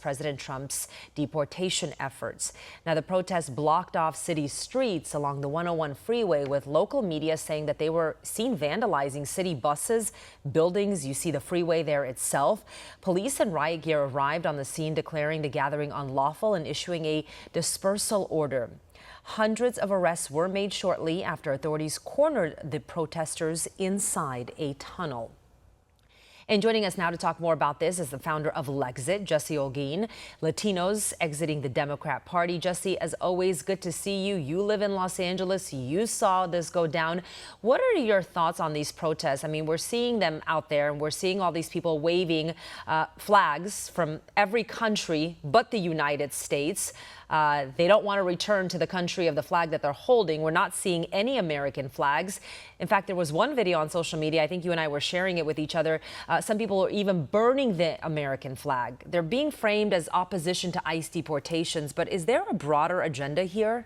President Trump's deportation efforts. Now, the protests blocked off city streets along the 101 freeway, with local media saying that they were seen vandalizing city buses, buildings. You see the freeway there itself. Police and riot gear arrived on the scene, declaring the gathering unlawful and issuing a dispersal order. Hundreds of arrests were made shortly after authorities cornered the protesters inside a tunnel. And joining us now to talk more about this is the founder of Lexit, Jesse Holguin, Latinos exiting the Democrat Party. Jesse, as always, good to see you. You live in Los Angeles. You saw this go down. What are your thoughts on these protests? I mean, we're seeing them out there, and we're seeing all these people waving flags from every country but the United States. They don't want to return to the country of the flag that they're holding. We're not seeing any American flags. In fact, there was one video on social media, I think you and I were sharing it with each other. Some people are even burning the American flag. They're being framed as opposition to ICE deportations, but is there a broader agenda here?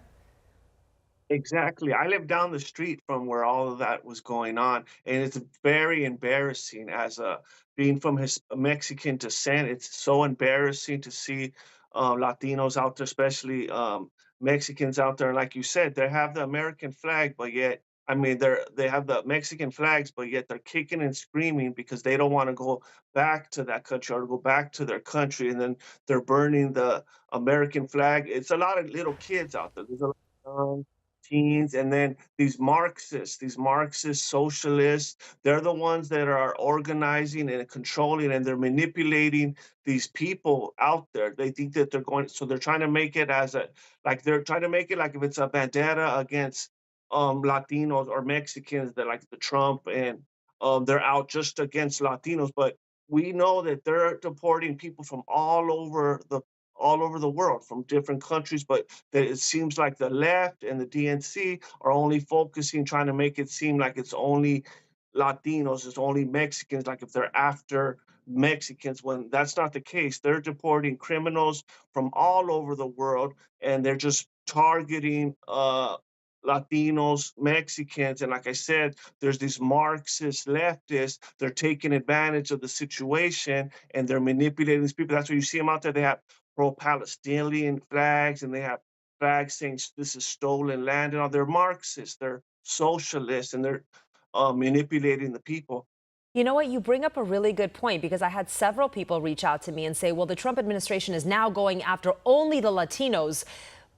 Exactly. I live down the street from where all of that was going on, and it's very embarrassing as a being from his Mexican descent. It's so embarrassing to see Latinos out there, especially Mexicans out there. Like you said, they have the American flag, but yet, I mean, they have the Mexican flags, but yet they're kicking and screaming because they don't want to go back to that country or go back to their country, and then they're burning the American flag. It's a lot of little kids out there. There's a lot of teens, and then these Marxist socialists, they're the ones that are organizing and controlling, and they're manipulating these people out there. They think that they're trying to make it as a like they're trying to make it like if it's a bandera against Latinos or Mexicans, that like the Trump, and they're out just against Latinos. But we know that they're deporting people from all over the world, from different countries, but that it seems like the left and the DNC are only focusing, trying to make it seem like it's only Latinos, it's only Mexicans, like if they're after Mexicans, when that's not the case. They're deporting criminals from all over the world, and they're just targeting Latinos, Mexicans, and like I said, there's these Marxist leftists. They're taking advantage of the situation, and they're manipulating these people. That's why you see them out there. They have pro-Palestinian flags, and they have flags saying this is stolen land. And all they're Marxists, they're socialists, and they're manipulating the people. You know what? You bring up a really good point, because I had several people reach out to me and say, well, the Trump administration is now going after only the Latinos.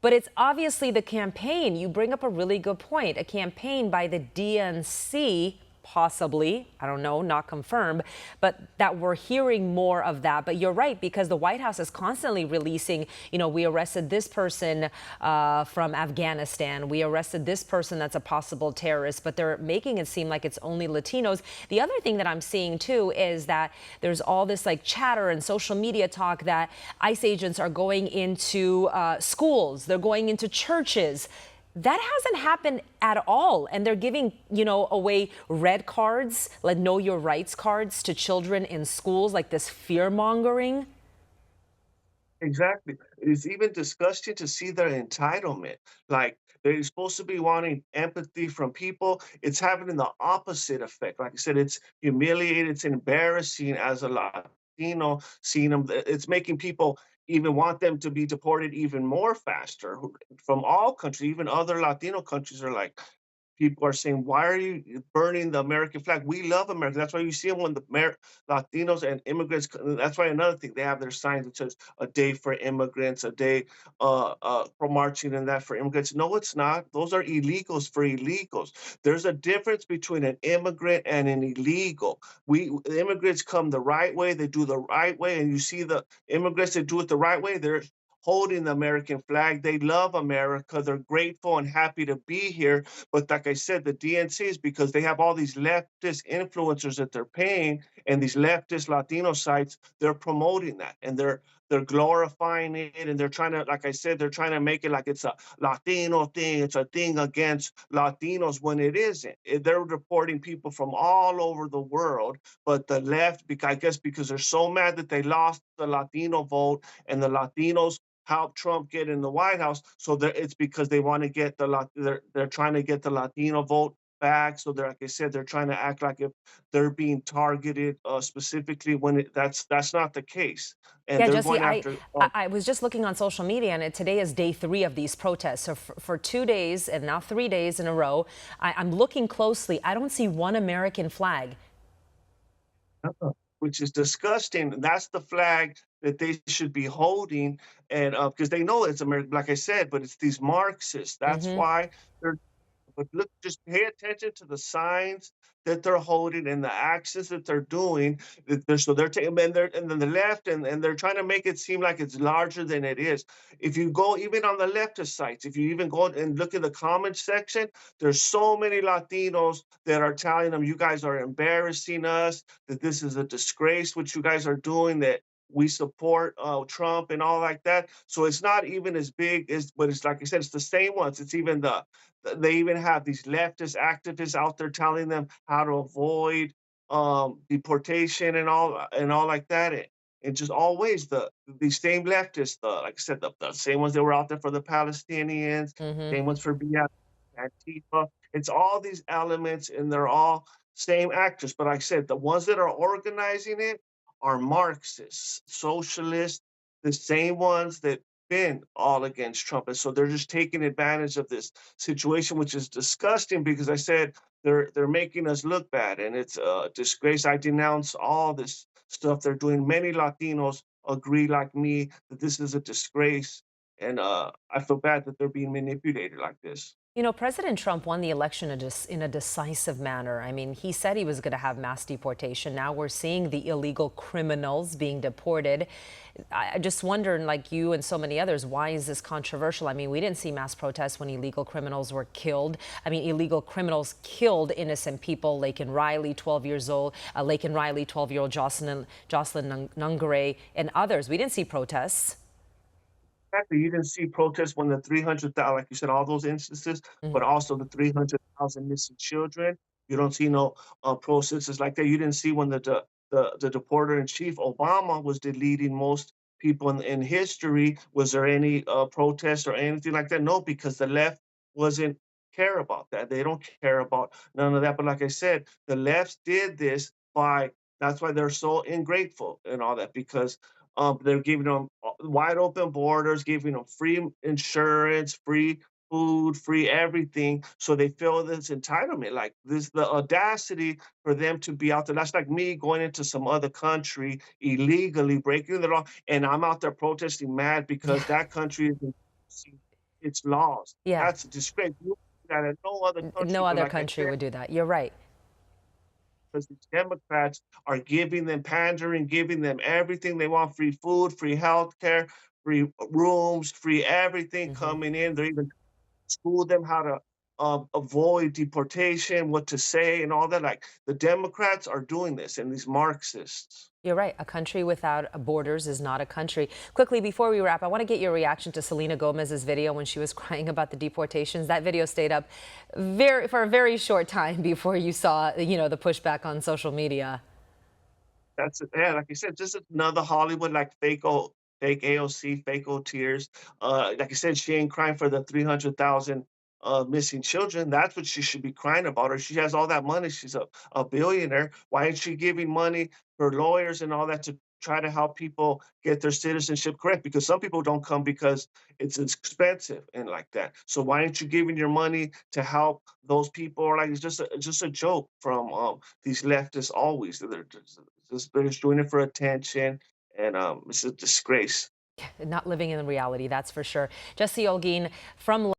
But it's obviously the campaign. You bring up a really good point. A campaign by the DNC, possibly, I don't know, not confirmed, but that we're hearing more of that. But you're right, because the White House is constantly releasing, we arrested this person from Afghanistan. We arrested this person that's a possible terrorist, but they're making it seem like it's only Latinos. The other thing that I'm seeing too is that there's all this like chatter and social media talk that ICE agents are going into schools, they're going into churches. That hasn't happened at all. And they're giving, away red cards, like know your rights cards to children in schools, like this fear mongering. Exactly. It's even disgusting to see their entitlement. Like they're supposed to be wanting empathy from people. It's having the opposite effect. Like I said, it's humiliating, it's embarrassing as a Latino seeing them. It's making people even want them to be deported even more faster from all countries. Even other Latino countries are like, people are saying, "Why are you burning the American flag? We love America." That's why you see them when the Latinos and immigrants. That's why another thing they have their signs that says "A day for immigrants," a day for marching, and that for immigrants. No, it's not. Those are illegals for illegals. There's a difference between an immigrant and an illegal. The immigrants come the right way. They do the right way, and you see the immigrants that do it the right way. They're holding the American flag. They love America. They're grateful and happy to be here. But like I said, the DNC is because they have all these leftist influencers that they're paying, and these leftist Latino sites, they're promoting that, and they're glorifying it, and they're trying to, like I said, they're trying to make it like it's a Latino thing, it's a thing against Latinos when it isn't. They're reporting people from all over the world, but the left, I guess because they're so mad that they lost the Latino vote, and the Latinos help Trump get in the White House. So it's because they want to get they're trying to get the Latino vote back. So they're, like I said, they're trying to act like if they're being targeted specifically when that's not the case, and Yeah, they're Jesse, going I, after. I I was just looking on social media, and today is day 3 of these protests. So for 2 days and now 3 days in a row, I'm looking closely. I don't see one American flag. Which is disgusting. That's the flag that they should be holding, and because they know it's American, like I said, but it's these Marxists. That's Hmm. why they're. But look, just pay attention to the signs that they're holding and the actions that they're doing. That they're so they're taking and then the left and they're trying to make it seem like it's larger than it is. If you go even on the leftist sites, if you even go and look at the comments section, there's so many Latinos that are telling them, "You guys are embarrassing us. That this is a disgrace what you guys are doing. That we support Trump and all like that." So it's not even as big as, but it's like I said, it's the same ones. It's even they even have these leftist activists out there telling them how to avoid deportation and all like that. And just always these same leftists, like I said, the same ones that were out there for the Palestinians, Hmm. same ones for Antifa. It's all these elements, and they're all same actors. But like I said, the ones that are organizing it are Marxists, socialists, the same ones that been all against Trump. And so they're just taking advantage of this situation, which is disgusting because I said they're making us look bad, and it's a disgrace. I denounce all this stuff they're doing. Many Latinos agree like me that this is a disgrace, and I feel bad that they're being manipulated like this. You know, President Trump won the election in a decisive manner. I mean, he said he was going to have mass deportation. Now we're seeing the illegal criminals being deported. I just wonder, like you and so many others, why is this controversial? I mean, we didn't see mass protests when illegal criminals were killed. I mean, illegal criminals killed innocent people. Laken Riley, 12 years old, Laken Riley, 12-year-old Jocelyn Nungare, and others. We didn't see protests. Exactly, you didn't see protests when the 300,000, like you said, all those instances, but also the 300,000 missing children. You don't see no, protests like that. You didn't see when the deporter in chief, Obama, was deleting most people in history. Was there any, protests or anything like that? No, because the left wasn't care about that. They don't care about none of that, but like I said, the left did this by that's why they're so ungrateful and all that because they're giving them wide open borders, giving them free insurance, free food, free everything. So they feel this entitlement, like this, the audacity for them to be out there. That's like me going into some other country illegally, breaking the law, and I'm out there protesting mad because Yeah, that country is enforcing its laws. yeah. That's a disgrace. You do that in no other country, No but other like I country said, would do that. You're right. because these Democrats are giving them pandering, giving them everything they want, free food, free healthcare, free rooms, free everything Hmm. coming in. They're even school them how to avoid deportation, what to say, and all that. Like the Democrats are doing this, and these Marxists. You're right. A country without borders is not a country. Quickly, before we wrap, I want to get your reaction to Selena Gomez's video when she was crying about the deportations. That video stayed up for a very short time before you saw, the pushback on social media. That's it. Yeah, like I said, just another Hollywood like fake AOC, fake old tears. Like I said, she ain't crying for the 300,000 missing children. That's what she should be crying about. Or she has all that money. She's a billionaire. Why ain't she giving money for lawyers and all that to try to help people get their citizenship correct? Because some people don't come because it's expensive and like that. So why aren't you giving your money to help those people? Or like it's just a joke from these leftists always. They're just doing it for attention, and it's a disgrace. Not living in reality, that's for sure. Jesse Olguin from